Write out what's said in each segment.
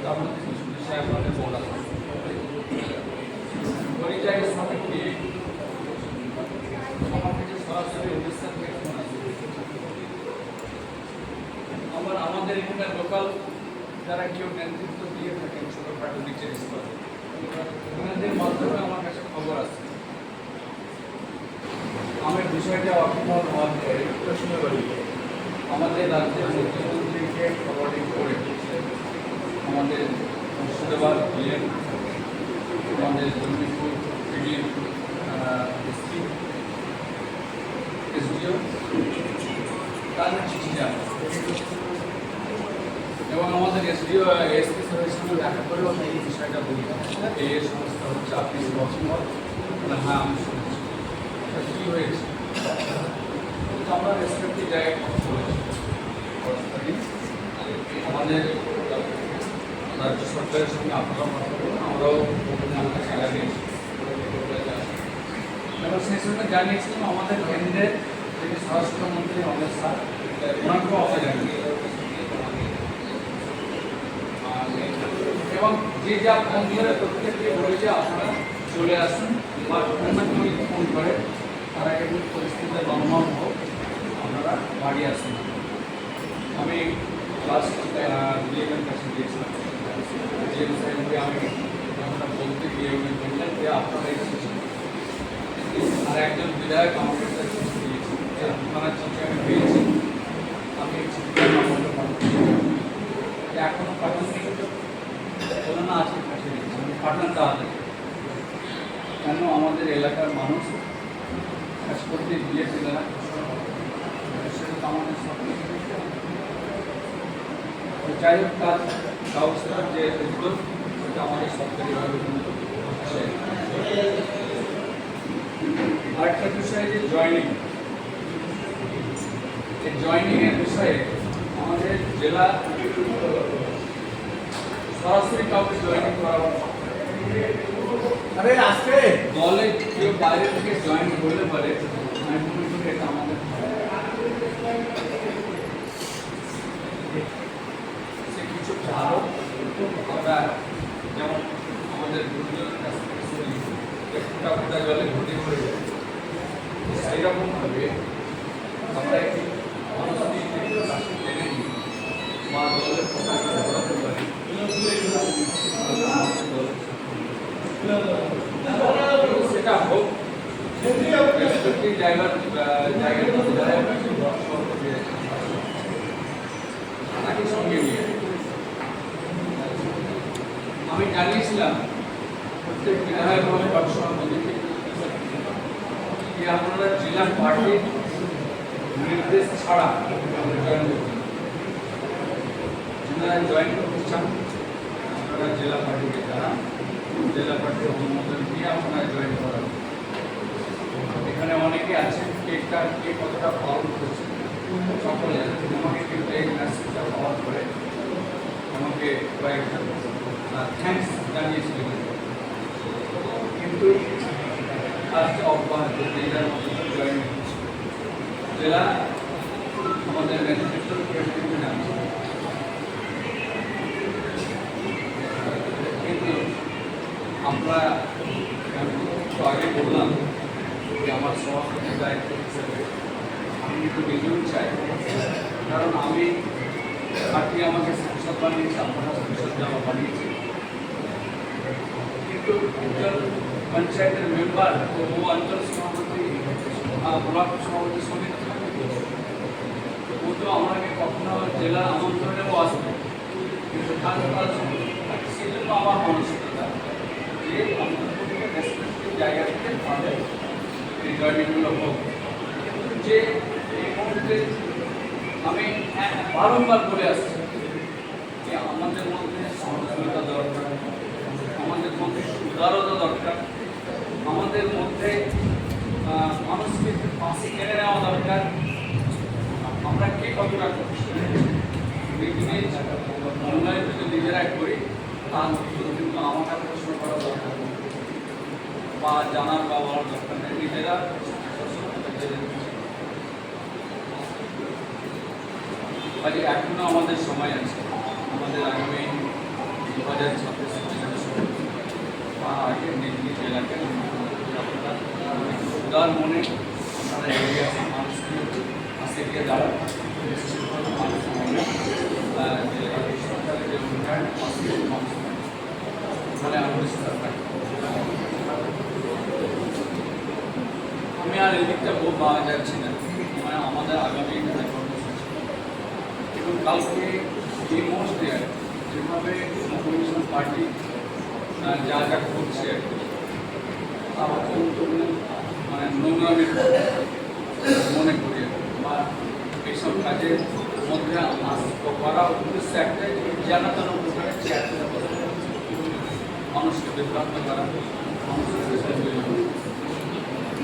সাহেব বলা পরিযায়ী শ্রমিককে আমার কাছে সরাসরি উড়িষ্যা থেকে ফোন আসে। আমাদের এখানে লোকাল যারা কেউ নেতৃত্ব দিয়ে থাকেন ছোটখাটো নিচের স্তরে, ওনাদের মাধ্যমে আমার কাছে খবর আসে। আমি বিষয়টা অপেক্ষা হওয়ার পরে আমাদের রাজ্যের মুখ্যমন্ত্রীকে ফরওয়ার্ডিং করে আমাদের মুর্শিদাবাদ বিএম, আমাদের জমিপুর পিডিএম এসডিও তাদের চিঠি যাবে এবং আমাদের এসডিও এসপি স্যারের সঙ্গে দেখা করেও আমি এই বিষয়টা বলি, এই সমস্যা হচ্ছে, আপনি বসুন। হ্যাঁ, আমি শুনেছি। কী হয়েছে? আমরা রেসপেক্টিভ জায়গায় কথা বলেছি, আমাদের রাজ্য সরকারের সঙ্গে আপনারাও কথা বলুন, আমরাও জানিয়েছি এবং সেই সঙ্গে জানিয়েছিলাম আমাদের কেন্দ্রের যিনি স্বরাষ্ট্রমন্ত্রী অমিত শাহ, ওনাকেও আমরা জানিয়েছি এবং যে যা ফোন ধরে প্রত্যেককে বলেছে আপনারা চলে আসুন বা ফোন করে তারা এমন পরিস্থিতিতে নর্মাল হোক, আপনারা বাড়ি আসুন। আমি লাস্ট ডিএমের কাছে গিয়েছিলাম, ডিএম সাহেবকে আমি আমরা বলতে গিয়ে উনি বললেন যে আপনারা এসেছেন, আর একজন বিধায়ক আমাকে একটা চিঠি দিয়েছেন, আপনারা চিঠি আমি পেয়েছি, আমি এই চিঠিটা আমাকে পাঠাচ্ছি, এখনও পাঠাচ্ছি বলে না আজকে পাঠিয়ে দিচ্ছি, আমি পাঠান তাড়াতাড়ি। কেন আমাদের এলাকার মানুষ কাজ করতে গিয়েছিল না, সেটা তো আমাদের সব যাই হোক, তার ব্যবস্থার যে উদ্যোগ সেটা আমাদের সরকারিভাবে হচ্ছে। আরেকটা বিষয় যে জয়েনিং, এই জয়েনিংয়ের বিষয়ে আমাদের জেলা সরাসরি কাউকে জয়েনিং করা দলে কেউ বাইরে থেকে জয়েন করলে পারে, আমি মনে করি এটা আমাদের কিছু ভালো আমরা যেমন আমাদের গুরুজনের কাছ থেকে শুনি ফোটা ফোটা জলে ঘটে পড়ে যায়, সেইরকমভাবে আমরা একটি মানুষকে জেনে নিই বা দলের ফোটা ঘোরাতে পারি, সেটা হোক তাকে সঙ্গে নিয়ে। আমি জানিয়েছিলাম প্রত্যেক বিধায়ক এবং সভাপতিকে যে আপনারা জেলা পার্টির নির্দেশ ছাড়া জয়েন করবেন, যারা জয়েন করতে চান আপনারা জেলা পার্টিকে জানান, জেলা পার্টির অনুমোদন নিয়ে আপনারা জয়েন করান। এখানে অনেকে আছেন কে কতটা পালন করছে সকলে আমাকে কিন্তু এই মেসেজটা পাওয়ার পরে আমাকে কয়েকটা থ্যাঙ্কস জানিয়েছিলেন, কিন্তু আজ অব্যাহত জেলার মতো জয়েন জেলা আমাদের নেতৃত্ব কিন্তু জানছে, কিন্তু আমরা আগে বললাম যে আমার সভাপতির দায়িত্ব হিসেবে আমি কিন্তু নিজেও চাই, কারণ আমি পার্টি আমাকে সাংসদ বানিয়েছে, আপনারা সাংসদ জামা বানিয়েছে, কিন্তু একজন পঞ্চায়েতের মেম্বার ও অঞ্চল সভাপতি ব্লক সভাপতি সমিতি ও তো আমাকে কখনো জেলা আমন্ত্রণেও আসবে, কিন্তু সেই জন্য আমার মানসিকতা যে জায়গা থেকে তাদের এই জয়নিংগুলো হোক। যে এই মুহূর্তে আমি বারংবার বলে আসছি যে আমাদের মধ্যে সহযোগিতা দরকার, আমাদের মধ্যে উদারতা দরকার, আমাদের মধ্যে মানুষকে পাশে কেড়ে নেওয়া দরকার। আমরা কে কতটা করছি অনলাইন যদি নিজেরা করি তার কিন্তু আমাকে প্রশ্ন করা দরকার বা জানার বা বলার দরকার নেই, নিজেরা কাজে এখনো আমাদের সময় আছে, আমাদের আগামী 2026 আগে নিজ নিজ এলাকায় উদার মনে আপনারা এগিয়ে আসেন, মানুষকে পাশে গিয়ে দাঁড়ান। মানুষ মনে যে সরকারের যে উন্নয়ন মানুষ ওখানে আরও বেশি দরকার। আমি আর এদিকটা পাওয়া যাচ্ছি না, মানে আমাদের আগামী এবং কালকে এই মুহূর্তে যেভাবে কমিউনিস্ট পার্টি যা যা করছে তা অত্যন্ত মানে নোংরামের মনে করি, বা এইসব কাজের মধ্যে করা উদ্দেশ্য একটাই, জানাতানো মানুষকে বিভ্রান্ত করা, মানুষের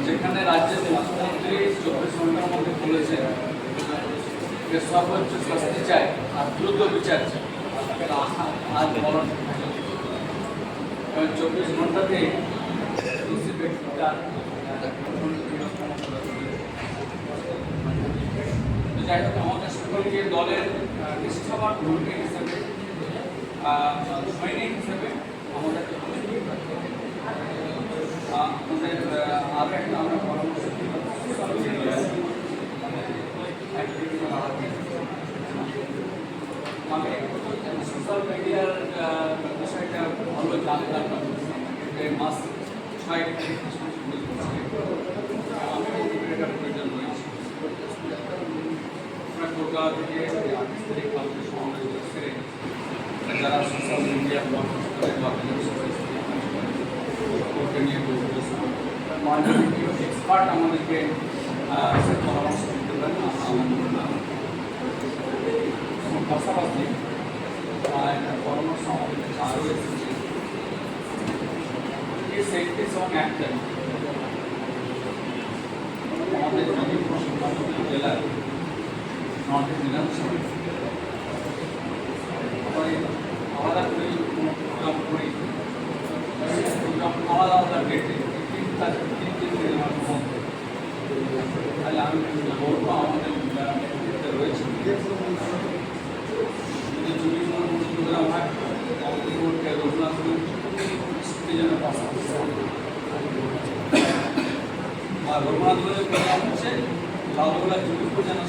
যেখানে রাজ্যের মুখ্যমন্ত্রী 24 ঘন্টার মধ্যে বলেছেন যে সর্বোচ্চ শাস্তি চাই আর দ্রুত বিচার চাই, আজ বলার 24 ঘন্টাতে দোষী ব্যক্তিটা যাই হোক, আমাদের সকলকে দলের নিষ্ঠাবান কর্মী হিসেবে, সৈনিক হিসেবে আমাদের আরও একটা আমরা পরামর্শ আমি সোশ্যাল মিডিয়ার বিষয়টা ভালো জানতাম না, মাস 6 আমি এটার প্রয়োজন রয়েছে। আমরা কলকাতা থেকে 28 তারিখ কালকে সমাবেশ করে যারা সোশ্যাল মিডিয়া নিয়ে এক্সপার্ট আমাদেরকে পরামর্শ দিতে পারেন। পাশাপাশি পরামর্শ আমাদের কাছে আরও এসেছে, এই সেক্টর এবং একটা আমাদের জেলার নর্থ বিধানসভা আলাদা করে কোনো প্রোগ্রাম করি, প্রোগ্রাম আলাদা আলাদা ডেটে 3 দিনের মধ্যে, তাহলে আমি বলবো আমাদের রয়েছে যদি প্রোগ্রাম হয় রঘুনাথ যেন পাশাপাশি আর রঘুনাথগঞ্জের প্রোগ্রাম হচ্ছে লালগোলা জুড়িপুর যেন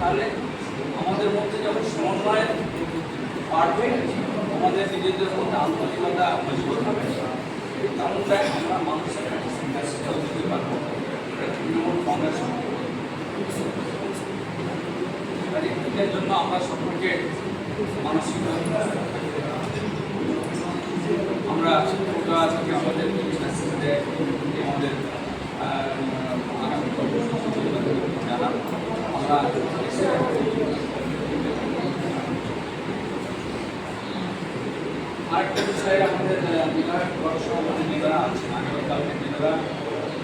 তাহলে আমাদের মধ্যে যখন সমন্বয় বাড়বে, আমাদের নিজেদের মধ্যে আন্তরিকতা মজবুত হবে, তেমনটাই আমরা মানুষের কাছে সিদ্ধান্ত দিতে পারবো। তৃণমূল কংগ্রেস এর জন্য আমরা সকলকে মানসিক আমরা থেকে আমাদের আমাদের আগামী যারা আমরা আরেকটা বিষয়ে আমাদের বিধায়ক আমাদের নেতারা আছেন, আগামীকালকে নেতারা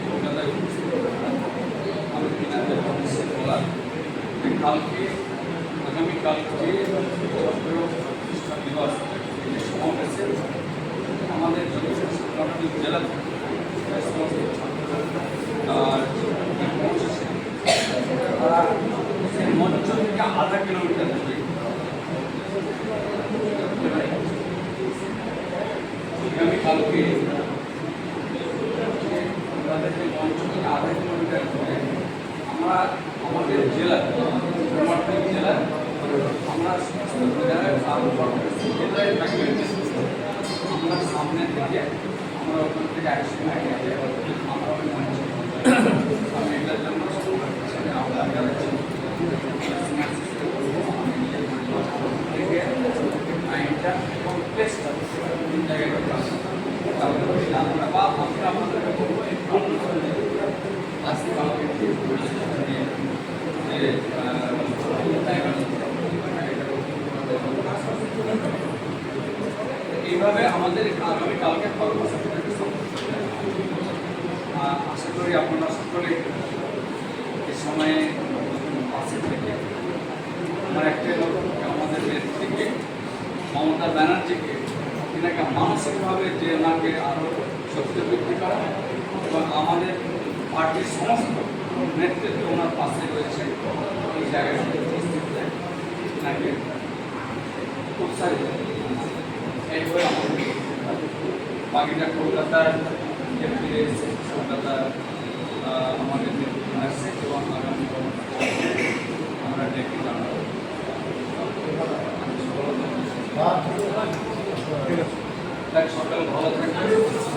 কলকাতায় উপস্থিত আমি বিনাদের অফিসে বলার কালকে আগামীকালকে প্রতিষ্ঠা দিবস সমাবেশে আমাদের জেলা আর মঞ্চ থেকে আধা কিলোমিটার দূরে আগামীকালকে তাদেরকে মঞ্চ থেকে আধা কিলোমিটার দূরে আমরা আমাদের জেলার জেলার আমরা সমস্ত বিধায়ক জেলায় আমরা সামনে থেকে আমরা ওখান থেকে একসঙ্গে আমরা ওই মঞ্চে আমি এটার জন্য আমরা জানাচ্ছি আইনটা প্লেসটা জায়গায় আমরা বা আমরা আমাদের এইভাবে আমাদের আগামীকালকে আশা করি আপনারা সকলে এই সময়ে পাশে থেকে আমার একটাই লক্ষ্য আমাদের নেত্রীকে মমতা ব্যানার্জিকে এনাকে মানসিকভাবে যে ওনাকে আরও শক্তি বৃদ্ধি করা এবং আমাদের পার্টির সমস্ত নেতৃত্ব ওনার পাশে রয়েছে এই জায়গায় উপস্থিত এনাকে বাকিটা কলকাতার যে ফিরে এসেছে, কলকাতা আমাদের নেতৃত্ব আসছে এবং আগামী আমরা ডেকে জানাবো। সকালে ভালো থাকবে।